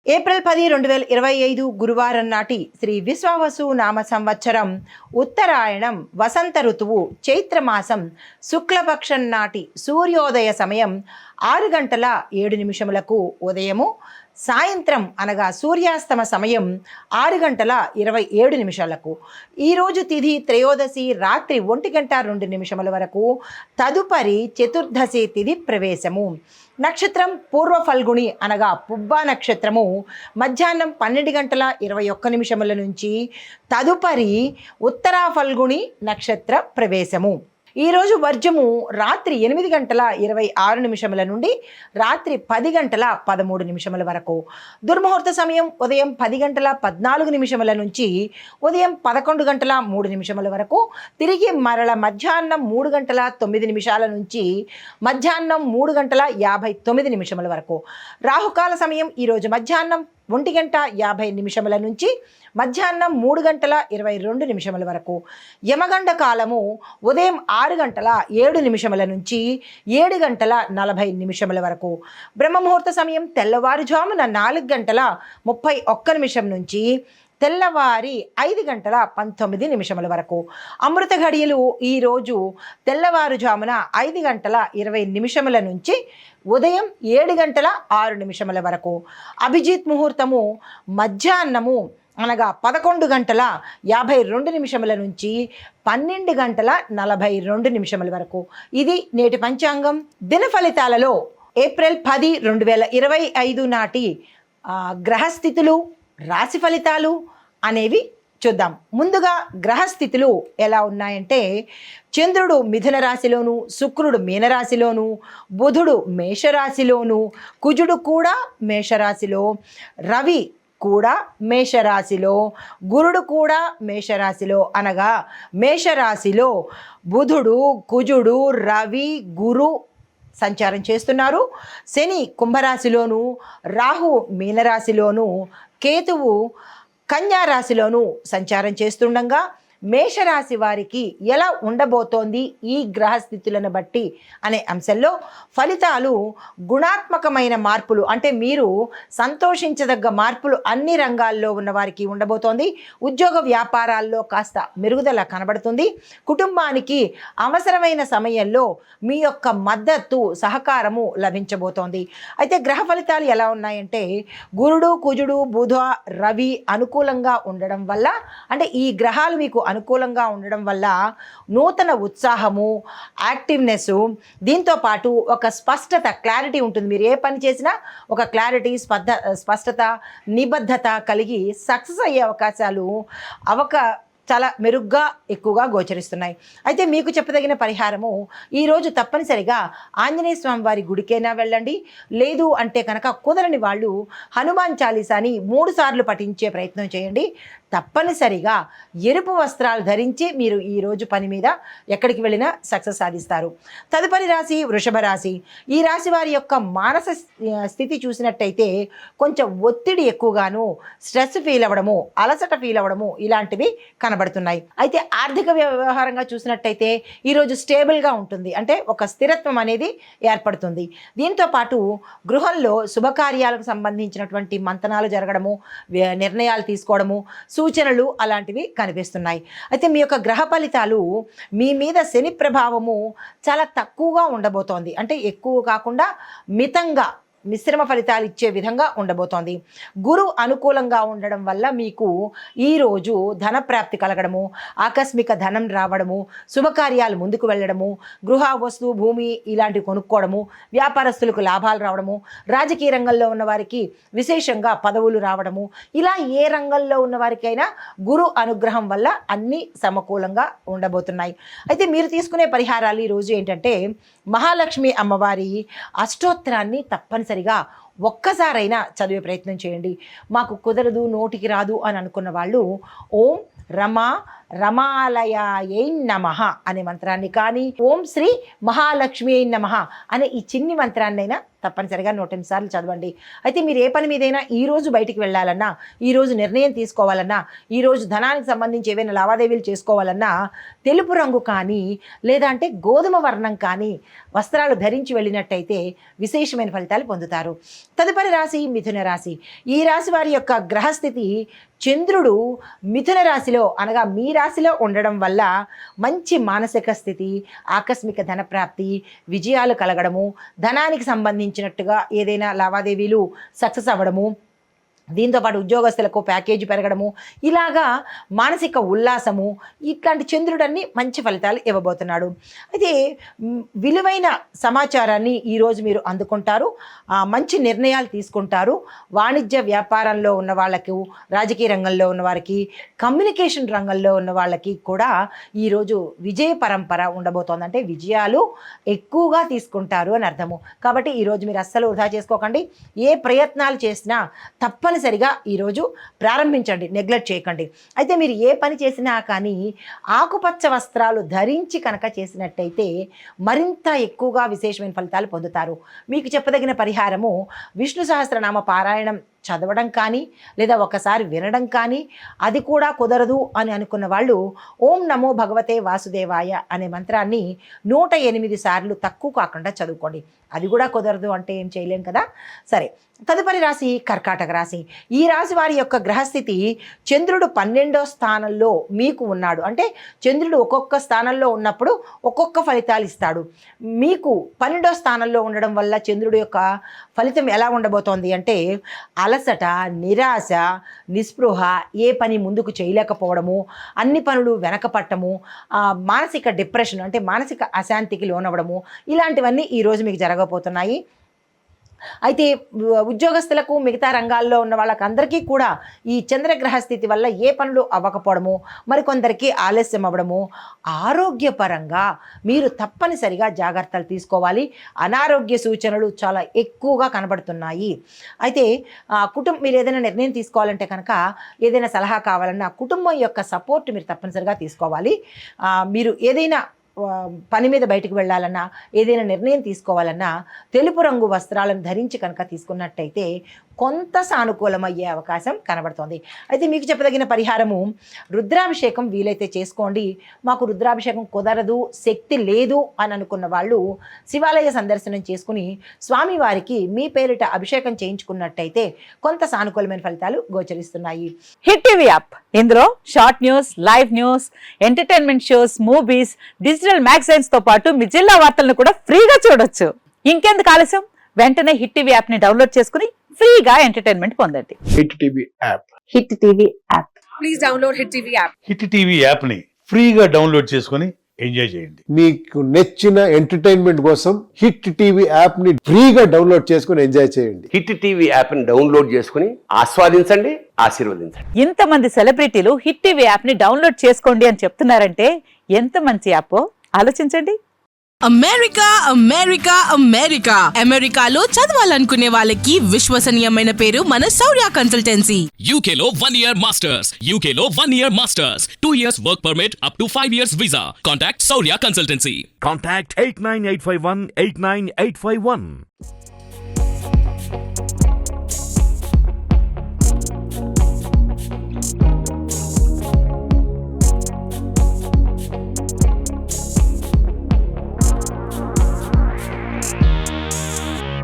April 10, 2025 గురువారం నాటి శ్రీ విశ్వావసు నామ సంవత్సరం ఉత్తరాయణం వసంత ఋతువు చైత్రమాసం శుక్లపక్షం నాటి సూర్యోదయ సమయం 6 గంటల 7 నిమిషములకు ఉదయము, సాయంత్రం అనగా సూర్యాస్తమ సమయం 6 గంటల 27 నిమిషాలకు. ఈరోజు తిథి త్రయోదశి రాత్రి 1 గంట 2 నిమిషముల వరకు. తదుపరి చతుర్దశి తిథి ప్రవేశము. నక్షత్రం పూర్వ ఫల్గుణి అనగా పుబ్బా నక్షత్రము మధ్యాహ్నం 12 గంటల 21 నిమిషముల నుంచి. తదుపరి ఉత్తరా ఫల్గుణి నక్షత్ర ప్రవేశము. ఈరోజు వర్జము రాత్రి 8 గంటల 26 నిమిషముల నుండి రాత్రి 10 గంటల 13 నిమిషముల వరకు. దుర్ముహూర్త సమయం ఉదయం 10 గంటల 14 నిమిషముల నుంచి ఉదయం 11 గంటల 3 నిమిషముల వరకు. తిరిగి మరల మధ్యాహ్నం 3 గంటల 9 నిమిషాల నుంచి మధ్యాహ్నం 3 గంటల 59 నిమిషముల వరకు. రాహుకాల సమయం ఈరోజు మధ్యాహ్నం 1 గంట 50 నిమిషముల నుంచి మధ్యాహ్నం 3 గంటల 22 నిమిషముల వరకు. యమగండ కాలము ఉదయం 6 గంటల 7 నిమిషముల నుంచి 7 గంటల 40 నిమిషముల వరకు. బ్రహ్మముహూర్త సమయం తెల్లవారుజామున 4 గంటల 31 నిమిషం నుంచి తెల్లవారి 5 గంటల 19 నిమిషముల వరకు. అమృత ఘడియలు ఈరోజు తెల్లవారుజామున 5 గంటల 20 నిమిషముల నుంచి ఉదయం 7 గంటల 6 నిమిషముల వరకు. అభిజిత్ ముహూర్తము మధ్యాహ్నము అనగా 11 గంటల 52 నిమిషముల నుంచి 12 గంటల 42 నిమిషముల వరకు. ఇది నేటి పంచాంగం. దిన ఫలితాలలో ఏప్రిల్ 10, 2025 నాటి గ్రహస్థితులు, రాశి ఫలితాలు అనేవి చూద్దాం. ముందుగా గ్రహస్థితులు ఎలా ఉన్నాయంటే, చంద్రుడు మిథున రాశిలోను, శుక్రుడు మీనరాశిలోను, బుధుడు మేషరాశిలోను, కుజుడు కూడా మేషరాశిలో, రవి కూడా మేషరాశిలో, గురుడు కూడా మేషరాశిలో. అనగా మేషరాశిలో బుధుడు, కుజుడు, రవి, గురు సంచారం చేస్తున్నారు. శని కుంభరాశిలోను, రాహు మీనరాశిలోను, కేతువు కన్యా రాశిలోను సంచారం చేస్తుండగా మేషరాశి వారికి ఎలా ఉండబోతోంది ఈ గ్రహస్థితులను బట్టి అనే అంశంలో ఫలితాలు గుణాత్మకమైన మార్పులు, అంటే మీరు సంతోషించదగ్గ మార్పులు అన్ని రంగాల్లో ఉన్న వారికి ఉండబోతోంది. ఉద్యోగ వ్యాపారాల్లో కాస్త మెరుగుదల కనబడుతుంది. కుటుంబానికి అవసరమైన సమయంలో మీ యొక్క మద్దతు, సహకారము లభించబోతోంది. అయితే గ్రహ ఫలితాలు ఎలా ఉన్నాయంటే, గురుడు, కుజుడు, బుధ, రవి అనుకూలంగా ఉండడం వల్ల, అంటే ఈ గ్రహాలు మీకు అనుకూలంగా ఉండడం వల్ల నూతన ఉత్సాహము, యాక్టివ్నెస్, దీంతో పాటు ఒక స్పష్టత, క్లారిటీ ఉంటుంది. మీరు ఏ పని చేసినా ఒక క్లారిటీ, స్పష్టత, నిబద్ధత కలిగి సక్సెస్ అయ్యే అవకాశాలు చాలా మెరుగ్గా ఎక్కువగా గోచరిస్తున్నాయి. అయితే మీకు చెప్పదగిన పరిహారము, ఈరోజు తప్పనిసరిగా ఆంజనేయ స్వామి వారి గుడికైనా వెళ్ళండి. లేదు అంటే కనుక కుదరని వాళ్ళు హనుమాన్ చాలీసాని 3 సార్లు పఠించే ప్రయత్నం చేయండి. తప్పనిసరిగా ఎరుపు వస్త్రాలు ధరించి మీరు ఈరోజు పని మీద ఎక్కడికి వెళ్ళినా సక్సెస్ సాధిస్తారు. తదుపరి రాశి వృషభ రాశి. ఈ రాశి వారి యొక్క మానస స్థితి చూసినట్టయితే కొంచెం ఒత్తిడి ఎక్కువగాను, స్ట్రెస్ ఫీల్ అవ్వడము, అలసట ఫీల్ అవ్వడము ఇలాంటివి కనబడుతున్నాయి. అయితే ఆర్థిక వ్యవహారంగా చూసినట్టయితే ఈరోజు స్టేబుల్గా ఉంటుంది, అంటే ఒక స్థిరత్వం అనేది ఏర్పడుతుంది. దీంతో పాటు గృహంలో శుభకార్యాలకు సంబంధించినటువంటి మంతనాలు జరగడము, నిర్ణయాలు తీసుకోవడము, సూచనలు అలాంటివి కనిపిస్తున్నాయి. అయితే మీ యొక్క గ్రహ ఫలితాలు మీ మీద శని ప్రభావము చాలా తక్కువగా ఉండబోతోంది, అంటే ఎక్కువ కాకుండా మితంగా మిశ్రమ ఫలితాలు ఇచ్చే విధంగా ఉండబోతోంది. గురు అనుకూలంగా ఉండడం వల్ల మీకు ఈరోజు ధన ప్రాప్తి కలగడము, ఆకస్మిక ధనం రావడము, శుభకార్యాలు ముందుకు వెళ్ళడము, గృహ, వస్తు, భూమి ఇలాంటివి కొనుక్కోవడము, వ్యాపారస్తులకు లాభాలు రావడము, రాజకీయ రంగంలో ఉన్న వారికి విశేషంగా పదవులు రావడము, ఇలా ఏ రంగంలో ఉన్న వారికైనా గురు అనుగ్రహం వల్ల అన్నీ సమకూలంగా ఉండబోతున్నాయి. అయితే మీరు తీసుకునే పరిహారాలు ఈరోజు ఏంటంటే, మహాలక్ష్మి అమ్మవారి అష్టోత్తరాన్ని తప్పనిసరిగా ఒక్కసారైనా చదివే ప్రయత్నం చేయండి. మాకు కుదరదు, నోటికి రాదు అని అనుకున్న వాళ్ళు ఓం రమాలయాయై నమః అనే మంత్రాన్ని కానీ, ఓం శ్రీ మహాలక్ష్మి నమః అనే ఈ చిన్ని మంత్రాన్నైనా తప్పనిసరిగా 108 సార్లు చదవండి. అయితే మీరు ఏ పని మీదైనా ఈరోజు బయటికి వెళ్ళాలన్నా, ఈరోజు నిర్ణయం తీసుకోవాలన్నా, ఈరోజు ధనానికి సంబంధించి ఏవైనా లావాదేవీలు చేసుకోవాలన్నా తెలుపు రంగు కానీ లేదా అంటే గోధుమ వర్ణం కానీ వస్త్రాలు ధరించి వెళ్ళినట్టయితే విశేషమైన ఫలితాలు పొందుతారు. తదుపరి రాశి మిథున రాశి. ఈ రాశి వారి యొక్క గ్రహస్థితి చంద్రుడు మిథున రాశిలో అనగా మీ రాశిలో ఉండడం వల్ల మంచి మానసిక స్థితి, ఆకస్మిక ధనప్రాప్తి, విజయాలు కలగడము, ధనానికి సంబంధించినట్టుగా ఏదైనా లావాదేవీలు సక్సెస్ అవ్వడము, దీంతోపాటు ఉద్యోగస్తులకు ప్యాకేజీ పెరగడము, ఇలాగా మానసిక ఉల్లాసము, ఇట్లాంటి చంద్రుడన్ని మంచి ఫలితాలు ఇవ్వబోతున్నాడు. అయితే విలువైన సమాచారాన్ని ఈరోజు మీరు అందుకుంటారు, మంచి నిర్ణయాలు తీసుకుంటారు. వాణిజ్య వ్యాపారంలో ఉన్న వాళ్ళకు, రాజకీయ రంగంలో ఉన్న వారికి, కమ్యూనికేషన్ రంగంలో ఉన్న వాళ్ళకి కూడా ఈరోజు విజయ పరంపర ఉండబోతోంది. అంటే విజయాలు ఎక్కువగా తీసుకుంటారు అని అర్థము. కాబట్టి ఈరోజు మీరు అస్సలు వృధా చేసుకోకండి. ఏ ప్రయత్నాలు చేసినా తప్పనిసరిగా ఈరోజు ప్రారంభించండి, నెగ్లెక్ట్ చేయకండి. అయితే మీరు ఏ పని చేసినా కానీ ఆకుపచ్చ వస్త్రాలు ధరించి కనుక చేసినట్టయితే మరింత ఎక్కువగా విశేషమైన ఫలితాలు పొందుతారు. మీకు చెప్పదగిన పరిహారము విష్ణు సహస్రనామ పారాయణం చదవడం కానీ లేదా ఒకసారి వినడం కానీ, అది కూడా కుదరదు అని అనుకున్న వాళ్ళు ఓం నమో భగవతే వాసుదేవాయ అనే మంత్రాన్ని 108 సార్లు తక్కువ కాకుండా చదువుకోండి. అది కూడా కుదరదు అంటే ఏం చేయలేం కదా. సరే, తదుపరి రాశి కర్కాటక రాశి. ఈ రాశి వారి యొక్క గ్రహస్థితి చంద్రుడు 12వ స్థానంలో మీకు ఉన్నాడు. అంటే చంద్రుడు ఒక్కొక్క స్థానంలో ఉన్నప్పుడు ఒక్కొక్క ఫలితాలు ఇస్తాడు. మీకు 12వ స్థానంలో ఉండడం వల్ల చంద్రుడు యొక్క ఫలితం ఎలా ఉండబోతోంది అంటే అలసట, నిరాశ, నిస్పృహ, ఏ పని ముందుకు చేయలేకపోవడము, అన్ని పనులు వెనకపట్టము, మానసిక డిప్రెషన్ అంటే మానసిక అశాంతికి లోనవ్వడము, ఇలాంటివన్నీ ఈరోజు మీకు జరగబోతున్నాయి. అయితే ఉద్యోగస్తులకు, మిగతా రంగాల్లో ఉన్న వాళ్ళకందరికీ కూడా ఈ చంద్రగ్రహ స్థితి వల్ల ఏ పనులు అవ్వకపోవడము, మరికొందరికి ఆలస్యం అవ్వడము, ఆరోగ్యపరంగా మీరు తప్పనిసరిగా జాగ్రత్తలు తీసుకోవాలి. అనారోగ్య సూచనలు చాలా ఎక్కువగా కనబడుతున్నాయి. అయితే మీరు ఏదైనా నిర్ణయం తీసుకోవాలంటే కనుక, ఏదైనా సలహా కావాలన్నా కుటుంబం యొక్క సపోర్ట్ మీరు తప్పనిసరిగా తీసుకోవాలి. మీరు ఏదైనా పని మీద బయటకు వెళ్ళాలన్నా, ఏదైనా నిర్ణయం తీసుకోవాలన్నా తెలుపు రంగు వస్త్రాలను ధరించి కనుక తీసుకున్నట్టయితే కొంత సానుకూలమయ్యే అవకాశం కనబడుతోంది. అయితే మీకు చెప్పదగిన పరిహారము రుద్రాభిషేకం వీలైతే చేసుకోండి. మాకు రుద్రాభిషేకం కుదరదు, శక్తి లేదు అని అనుకున్న వాళ్ళు శివాలయ సందర్శనం చేసుకుని స్వామివారికి మీ పేరిట అభిషేకం చేయించుకున్నట్టయితే కొంత సానుకూలమైన ఫలితాలు గోచరిస్తున్నాయి. హిట్ టీవీ యాప్, ఇందులో short news, live news, entertainment shows, movies, digital magazines తో పాటు మీ జిల్లా వార్తలను కూడా ఫ్రీగా చూడొచ్చు. ఇంకెందుకు ఆలస్యం, వెంటనే హిట్ టీవీ యాప్ ని డౌన్లోడ్ చేసుకుని ఫ్రీగా ఎంటర్టైన్మెంట్ పొందండి. Hit TV app. Hit TV app. Please download hit TV app. Hit TV app ని ఫ్రీగా డౌన్లోడ్ చేసుకుని ఎంజాయ్ చేయండి. మీకు నచ్చిన ఎంటర్టైన్మెంట్ కోసం హిట్ టీవీ యాప్ ని ఫ్రీగా డౌన్లోడ్ చేసుకుని ఎంజాయ్ చేయండి. హిట్ టీవీ యాప్ ని డౌన్లోడ్ చేసుకుని ఆస్వాదించండి, ఆశీర్వదించండి. ఇంతమంది సెలబ్రిటీలు హిట్ టీవీ యాప్ ని డౌన్లోడ్ చేసుకోండి అని చెప్తున్నారంటే ఎంత మంచి యాప్ ఆలోచించండి. అమెరికా అమెరికా అమెరికా అమెరికాలో చదవాలనుకునే వాళ్ళకి విశ్వసనీయమైన పేరు మన శౌర్య కన్సల్టెన్సీ. UK లో 1 year masters. UK లో 1 year masters. 2 years work permit up to 5 years visa. Contact Saurya Consultancy. Contact 89851 89851.